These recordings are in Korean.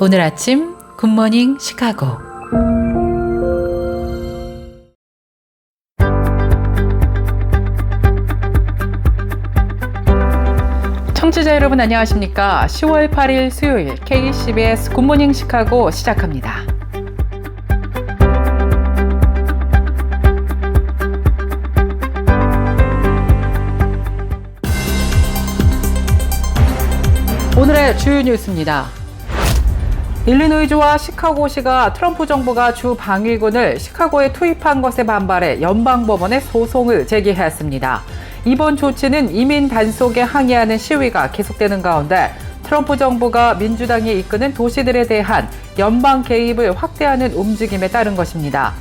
오늘 아침 굿모닝 시카고. 청취자 여러분 안녕하십니까? 10월 8일 수요일 KCBS 굿모닝 시카고 시작합니다. 오늘의 주요 뉴스입니다. 일리노이주와 시카고시가 트럼프 정부가 주 방위군을 시카고에 투입한 것에 반발해 연방법원에 소송을 제기했습니다. 이번 조치는 이민 단속에 항의하는 시위가 계속되는 가운데 트럼프 정부가 민주당이 이끄는 도시들에 대한 연방 개입을 확대하는 움직임에 따른 것입니다.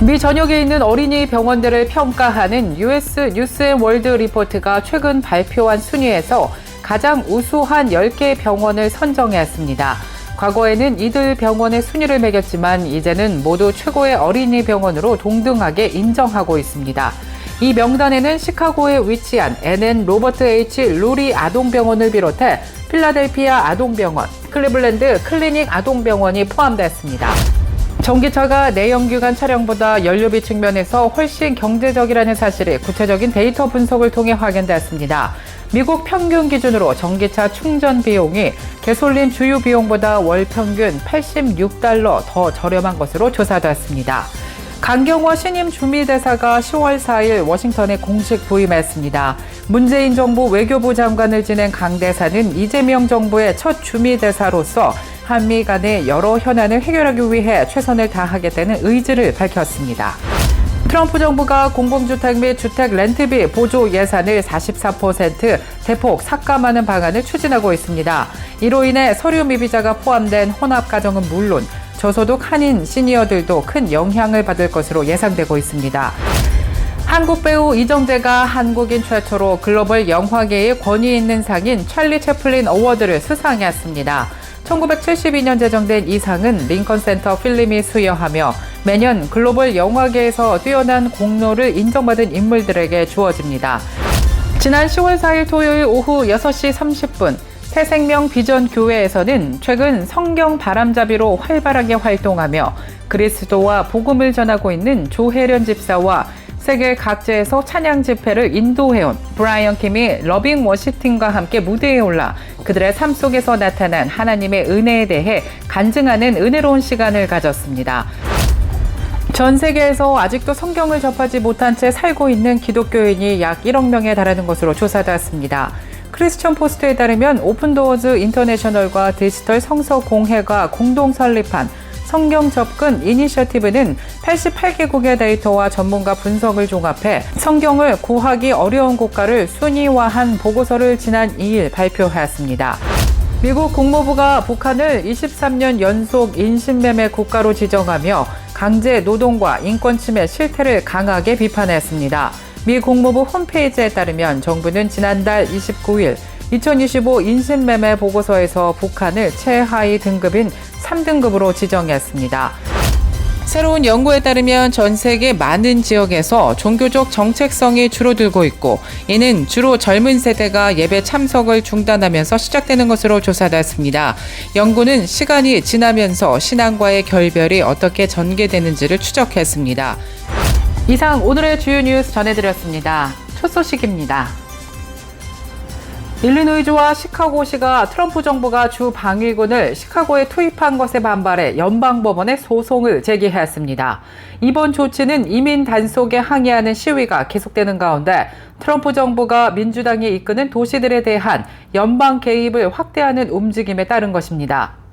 미 전역에 있는 어린이 병원들을 평가하는 US 뉴스앤월드 리포트가 최근 발표한 순위에서 가장 우수한 10개 병원을 선정했습니다. 과거에는 이들 병원의 순위를 매겼지만 이제는 모두 최고의 어린이 병원으로 동등하게 인정하고 있습니다. 이 명단에는 시카고에 위치한 NN 로버트 H 루리 아동병원을 비롯해 필라델피아 아동병원, 클리블랜드 클리닉 아동병원이 포함됐습니다. 전기차가 내연기관 차량보다 연료비 측면에서 훨씬 경제적이라는 사실이 구체적인 데이터 분석을 통해 확인됐습니다. 미국 평균 기준으로 전기차 충전 비용이 가솔린 주유 비용보다 월 평균 $86 더 저렴한 것으로 조사됐습니다. 강경화 신임 주미대사가 10월 4일 워싱턴에 공식 부임했습니다. 문재인 정부 외교부 장관을 지낸 강 대사는 이재명 정부의 첫 주미대사로서 한미 간의 여러 현안을 해결하기 위해 최선을 다하겠다는 의지를 밝혔습니다. 트럼프 정부가 공공주택 및 주택 렌트비 보조 예산을 44% 대폭 삭감하는 방안을 추진하고 있습니다. 이로 인해 서류 미비자가 포함된 혼합가정은 물론 저소득 한인 시니어들도 큰 영향을 받을 것으로 예상되고 있습니다. 한국 배우 이정재가 한국인 최초로 글로벌 영화계의 권위 있는 상인 찰리 채플린 어워드를 수상했습니다. 1972년 제정된 이 상은 링컨 센터 필름이 수여하며 매년 글로벌 영화계에서 뛰어난 공로를 인정받은 인물들에게 주어집니다. 지난 10월 4일 토요일 오후 6시 30분 새생명 비전 교회에서는 최근 성경 바람잡이로 활발하게 활동하며 그리스도와 복음을 전하고 있는 조혜련 집사와 세계 각지에서 찬양 집회를 인도해온 브라이언 킴이 러빙 워시팅과 함께 무대에 올라 그들의 삶 속에서 나타난 하나님의 은혜에 대해 간증하는 은혜로운 시간을 가졌습니다. 전 세계에서 아직도 성경을 접하지 못한 채 살고 있는 기독교인이 약 1억 명에 달하는 것으로 조사되었습니다. 크리스천 포스트에 따르면 오픈도어즈 인터내셔널과 디지털 성서 공회가 공동 설립한 성경 접근 이니셔티브는 88개국의 데이터와 전문가 분석을 종합해 성경을 구하기 어려운 국가를 순위화한 보고서를 지난 2일 발표했습니다. 미국 국무부가 북한을 23년 연속 인신매매 국가로 지정하며 강제 노동과 인권 침해 실태를 강하게 비판했습니다. 미 국무부 홈페이지에 따르면 정부는 지난달 29일 2025 인신매매 보고서에서 북한을 최하위 등급인 3등급으로 지정했습니다. 새로운 연구에 따르면 전 세계 많은 지역에서 종교적 정체성이 줄어들고 있고 이는 주로 젊은 세대가 예배 참석을 중단하면서 시작되는 것으로 조사됐습니다. 연구는 시간이 지나면서 신앙과의 결별이 어떻게 전개되는지를 추적했습니다. 이상 오늘의 주요 뉴스 전해드렸습니다. 첫 소식입니다. 일리노이주와 시카고시가 트럼프 정부가 주 방위군을 시카고에 투입한 것에 반발해 연방법원에 소송을 제기했습니다. 이번 조치는 이민 단속에 항의하는 시위가 계속되는 가운데 트럼프 정부가 민주당이 이끄는 도시들에 대한 연방 개입을 확대하는 움직임에 따른 것입니다.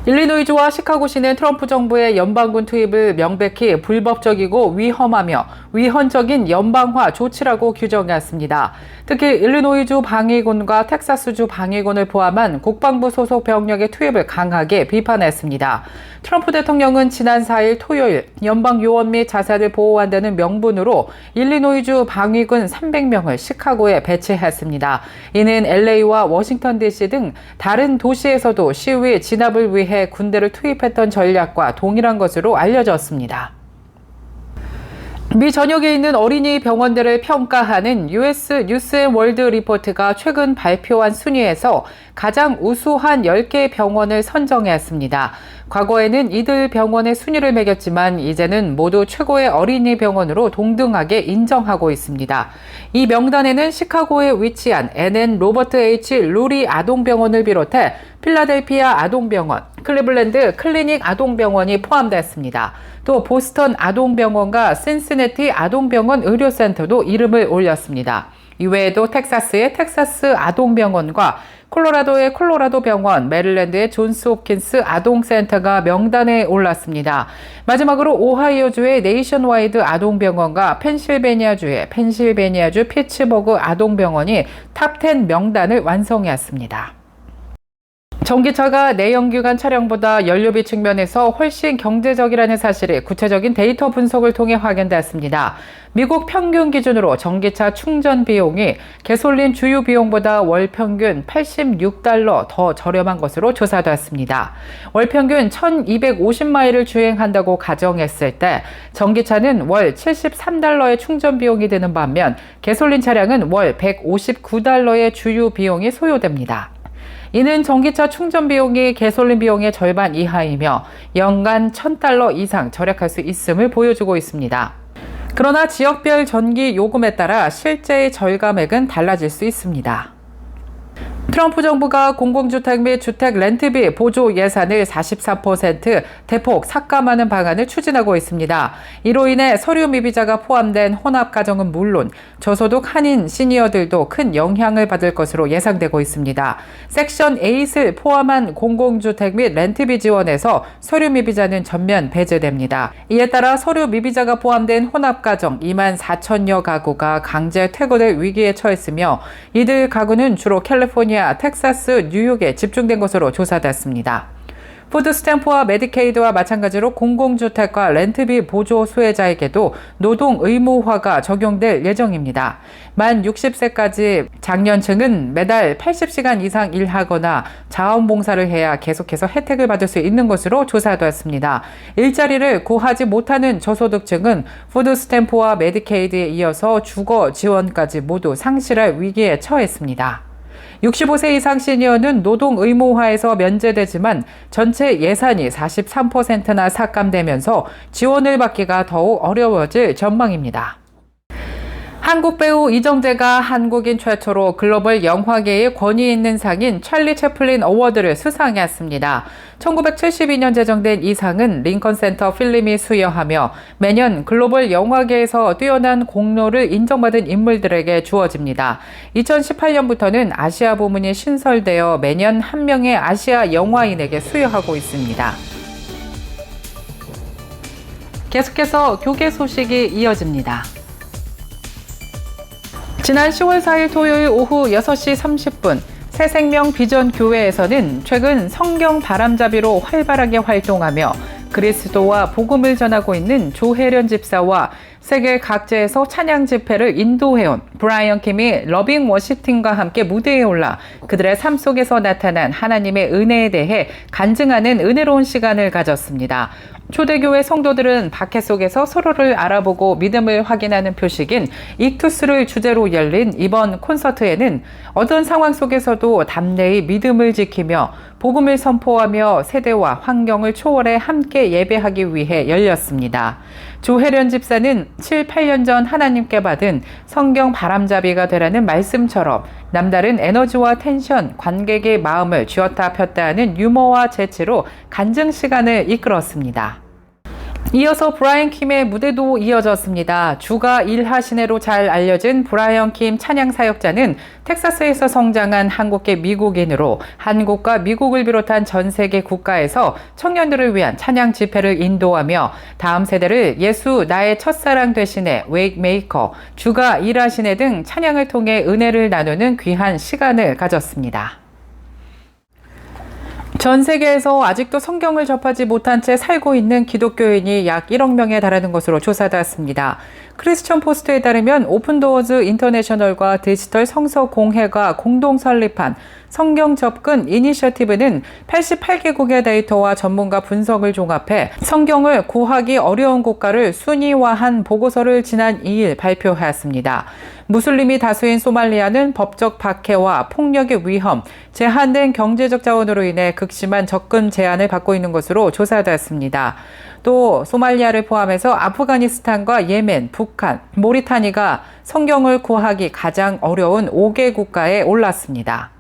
일리노이주와 시카고시는 트럼프 정부의 연방군 투입을 명백히 불법적이고 위험하며 위헌적인 연방화 조치라고 규정했습니다. 특히 일리노이주 방위군과 텍사스주 방위군을 포함한 국방부 소속 병력의 투입을 강하게 비판했습니다. 트럼프 대통령은 지난 4일 토요일 연방 요원 및 자산을 보호한다는 명분으로 일리노이주 방위군 300명을 시카고에 배치했습니다. 이는 LA와 워싱턴 DC 등 다른 도시에서도 시위 진압을 위해 군대를 투입했던 전략과 동일한 것으로 알려졌습니다. 미 전역에 있는 어린이 병원들을 평가하는 US 뉴스앤월드 리포트가 최근 발표한 순위에서 가장 우수한 10개 병원을 선정했습니다. 과거에는 이들 병원의 순위를 매겼지만 이제는 모두 최고의 어린이 병원으로 동등하게 인정하고 있습니다. 이 명단에는 시카고에 위치한 NN 로버트 H 루리 아동병원을 비롯해 필라델피아 아동병원, 클리블랜드 클리닉 아동병원이 포함됐습니다. 또 보스턴 아동병원과 신시내티 아동병원 의료센터도 이름을 올렸습니다. 이외에도 텍사스의 텍사스 아동병원과 콜로라도의 콜로라도 병원, 메릴랜드의 존스 홉킨스 아동센터가 명단에 올랐습니다. 마지막으로 오하이오주의 네이션와이드 아동병원과 펜실베니아주의 펜실베니아주 피츠버그 아동병원이 탑10 명단을 완성했습니다. 전기차가 내연기관 차량보다 연료비 측면에서 훨씬 경제적이라는 사실이 구체적인 데이터 분석을 통해 확인됐습니다. 미국 평균 기준으로 전기차 충전 비용이 가솔린 주유 비용보다 월 평균 $86 더 저렴한 것으로 조사됐습니다. 월 평균 1250마일을 주행한다고 가정했을 때 전기차는 월 $73의 충전 비용이 드는 반면 가솔린 차량은 월 $159의 주유 비용이 소요됩니다. 이는 전기차 충전 비용이 가솔린 비용의 절반 이하이며 연간 $1000 이상 절약할 수 있음을 보여주고 있습니다. 그러나 지역별 전기 요금에 따라 실제의 절감액은 달라질 수 있습니다. 트럼프 정부가 공공주택 및 주택 렌트비 보조 예산을 44% 대폭 삭감하는 방안을 추진하고 있습니다. 이로 인해 서류 미비자가 포함된 혼합가정은 물론 저소득 한인 시니어들도 큰 영향을 받을 것으로 예상되고 있습니다. 섹션 8을 포함한 공공주택 및 렌트비 지원에서 서류 미비자는 전면 배제됩니다. 이에 따라 서류 미비자가 포함된 혼합가정 24,000여 가구가 강제 퇴거될 위기에 처했으며 이들 가구는 주로 캘리포니아, 텍사스, 뉴욕에 집중된 것으로 조사됐습니다. 푸드 스탬프와 메디케이드와 마찬가지로 공공주택과 렌트비 보조 수혜자에게도 노동 의무화가 적용될 예정입니다. 만 60세까지 장년층은 매달 80시간 이상 일하거나 자원봉사를 해야 계속해서 혜택을 받을 수 있는 것으로 조사됐습니다. 일자리를 구하지 못하는 저소득층은 푸드 스탬프와 메디케이드에 이어서 주거 지원까지 모두 상실할 위기에 처했습니다. 65세 이상 시니어는 노동 의무화에서 면제되지만 전체 예산이 43%나 삭감되면서 지원을 받기가 더욱 어려워질 전망입니다. 한국 배우 이정재가 한국인 최초로 글로벌 영화계의 권위 있는 상인 찰리 채플린 어워드를 수상했습니다. 1972년 제정된 이 상은 링컨 센터 필름이 수여하며 매년 글로벌 영화계에서 뛰어난 공로를 인정받은 인물들에게 주어집니다. 2018년부터는 아시아 부문이 신설되어 매년 한 명의 아시아 영화인에게 수여하고 있습니다. 계속해서 교계 소식이 이어집니다. 지난 10월 4일 토요일 오후 6시 30분 새생명 비전교회에서는 최근 성경 바람잡이로 활발하게 활동하며 그리스도와 복음을 전하고 있는 조혜련 집사와 세계 각지에서 찬양 집회를 인도해온 브라이언 킴이 러빙 워시팀과 함께 무대에 올라 그들의 삶 속에서 나타난 하나님의 은혜에 대해 간증하는 은혜로운 시간을 가졌습니다. 초대교회 성도들은 박해 속에서 서로를 알아보고 믿음을 확인하는 표식인 익투스를 주제로 열린 이번 콘서트에는 어떤 상황 속에서도 담대히 믿음을 지키며 복음을 선포하며 세대와 환경을 초월해 함께 예배하기 위해 열렸습니다. 조혜련 집사는 7, 8년 전 하나님께 받은 성경 바람잡이가 되라는 말씀처럼 남다른 에너지와 텐션, 관객의 마음을 쥐었다 폈다 하는 유머와 재치로 간증 시간을 이끌었습니다. 이어서 브라이언 킴의 무대도 이어졌습니다. 주가 일하시네로 잘 알려진 브라이언 킴 찬양 사역자는 텍사스에서 성장한 한국계 미국인으로 한국과 미국을 비롯한 전 세계 국가에서 청년들을 위한 찬양 집회를 인도하며 다음 세대를 예수 나의 첫사랑 되시네, 웨이크메이커, 주가 일하시네 등 찬양을 통해 은혜를 나누는 귀한 시간을 가졌습니다. 전 세계에서 아직도 성경을 접하지 못한 채 살고 있는 기독교인이 약 1억 명에 달하는 것으로 조사되었습니다. 크리스천 포스트에 따르면 오픈도어즈 인터내셔널과 디지털 성서 공회가 공동 설립한 성경 접근 이니셔티브는 88개국의 데이터와 전문가 분석을 종합해 성경을 구하기 어려운 국가를 순위화한 보고서를 지난 2일 발표하였습니다. 무슬림이 다수인 소말리아는 법적 박해와 폭력의 위험, 제한된 경제적 자원으로 인해 극심한 접근 제한을 받고 있는 것으로 조사되었습니다. 또 소말리아를 포함해서 아프가니스탄과 예멘, 북한, 모리타니가 성경을 구하기 가장 어려운 5개 국가에 올랐습니다.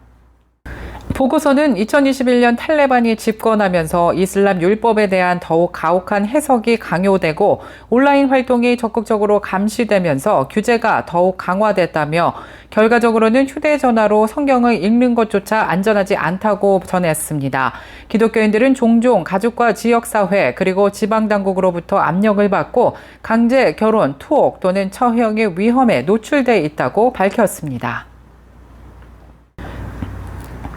보고서는 2021년 탈레반이 집권하면서 이슬람 율법에 대한 더욱 가혹한 해석이 강요되고 온라인 활동이 적극적으로 감시되면서 규제가 더욱 강화됐다며 결과적으로는 휴대전화로 성경을 읽는 것조차 안전하지 않다고 전했습니다. 기독교인들은 종종 가족과 지역사회 그리고 지방당국으로부터 압력을 받고 강제 결혼, 투옥 또는 처형의 위험에 노출돼 있다고 밝혔습니다.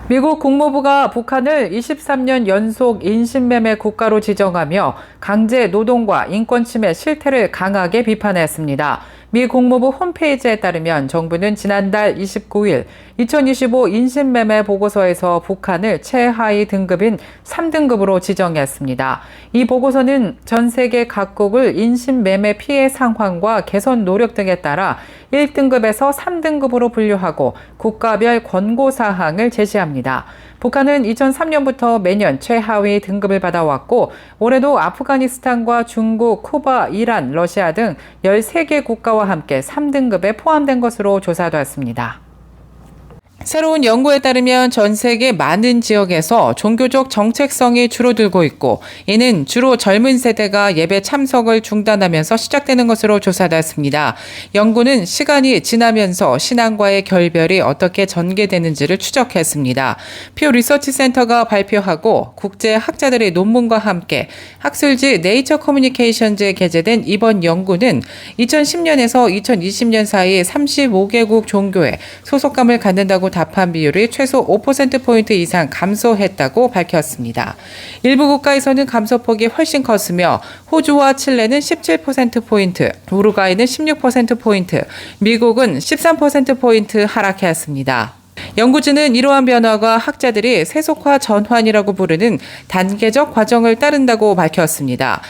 미국 국무부가 북한을 23년 연속 인신매매 국가로 지정하며 강제 노동과 인권 침해 실태를 강하게 비판했습니다. 미 국무부 홈페이지에 따르면 정부는 지난달 29일 2025 인신매매 보고서에서 북한을 최하위 등급인 3등급으로 지정했습니다. 이 보고서는 전 세계 각국을 인신매매 피해 상황과 개선 노력 등에 따라 1등급에서 3등급으로 분류하고 국가별 권고사항을 제시합니다. 북한은 2003년부터 매년 최하위 등급을 받아왔고 올해도 아프가니스탄과 중국, 쿠바, 이란, 러시아 등 13개 국가와 함께 3등급에 포함된 것으로 조사되었습니다. 새로운 연구에 따르면 전 세계 많은 지역에서 종교적 정체성이 줄어들고 있고 이는 주로 젊은 세대가 예배 참석을 중단하면서 시작되는 것으로 조사됐습니다. 연구는 시간이 지나면서 신앙과의 결별이 어떻게 전개되는지를 추적했습니다. 퓨 리서치 센터가 발표하고 국제 학자들의 논문과 함께 학술지 네이처 커뮤니케이션즈에 게재된 이번 연구는 2010년에서 2020년 사이 35개국 종교에 소속감을 갖는다고 답한 비율이 최소 5%포인트 이상 감소했다고 밝혔습니다. 일부 국가에서는 감소폭이 훨씬 컸으며 호주와 칠레는 17%포인트, 우루과이는 16%포인트, 미국은 13%포인트 하락했습니다. 연구진은 이러한 변화가 학자들이 세속화 전환이라고 부르는 단계적 과정을 따른다고 밝혔습니다.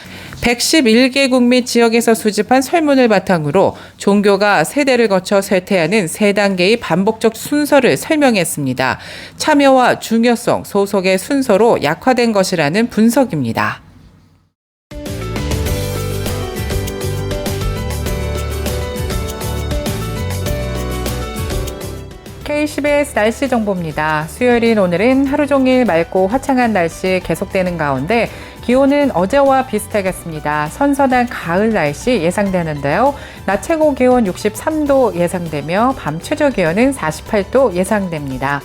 111개국 및 지역에서 수집한 설문을 바탕으로 종교가 세대를 거쳐 쇠퇴하는 3단계의 반복적 순서를 설명했습니다. 참여와 중요성, 소속의 순서로 약화된 것이라는 분석입니다. KCBS 날씨 정보입니다. 수요일인 오늘은 하루 종일 맑고 화창한 날씨 계속되는 가운데 기온은 어제와 비슷하겠습니다. 선선한 가을 날씨 예상되는데요. 낮 최고 기온 63도 예상되며 밤 최저 기온은 48도 예상됩니다.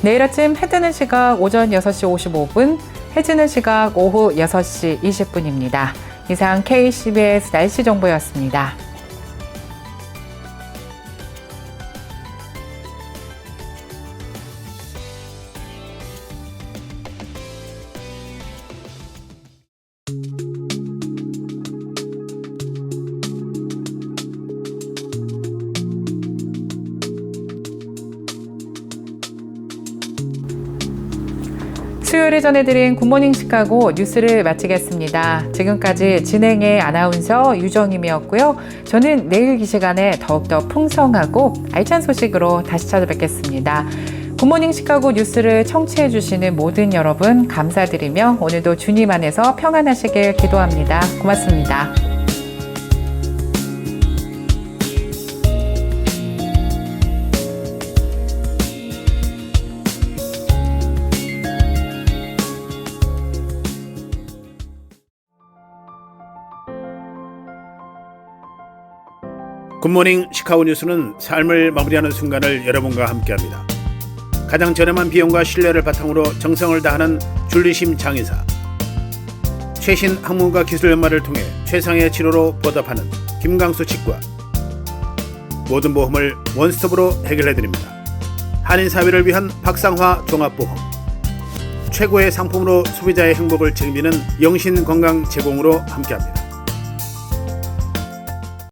내일 아침 해 뜨는 시각 오전 6시 55분, 해 지는 시각 오후 6시 20분입니다. 이상 KCBS 날씨 정보였습니다. 수요일에 전해드린 굿모닝 시카고 뉴스를 마치겠습니다. 지금까지 진행의 아나운서 유정임이었고요. 저는 내일 이 시간에 더욱더 풍성하고 알찬 소식으로 다시 찾아뵙겠습니다. 굿모닝 시카고 뉴스를 청취해주시는 모든 여러분 감사드리며 오늘도 주님 안에서 평안하시길 기도합니다. 고맙습니다. 굿모닝 시카고 뉴스는 삶을 마무리하는 순간을 여러분과 함께합니다. 가장 저렴한 비용과 신뢰를 바탕으로 정성을 다하는 줄리심 장의사, 최신 학문과 기술 연마를 통해 최상의 치료로 보답하는 김강수 치과, 모든 보험을 원스톱으로 해결해드립니다. 한인사회를 위한 박상화 종합보험, 최고의 상품으로 소비자의 행복을 책임지는 영신건강 제공으로 함께합니다.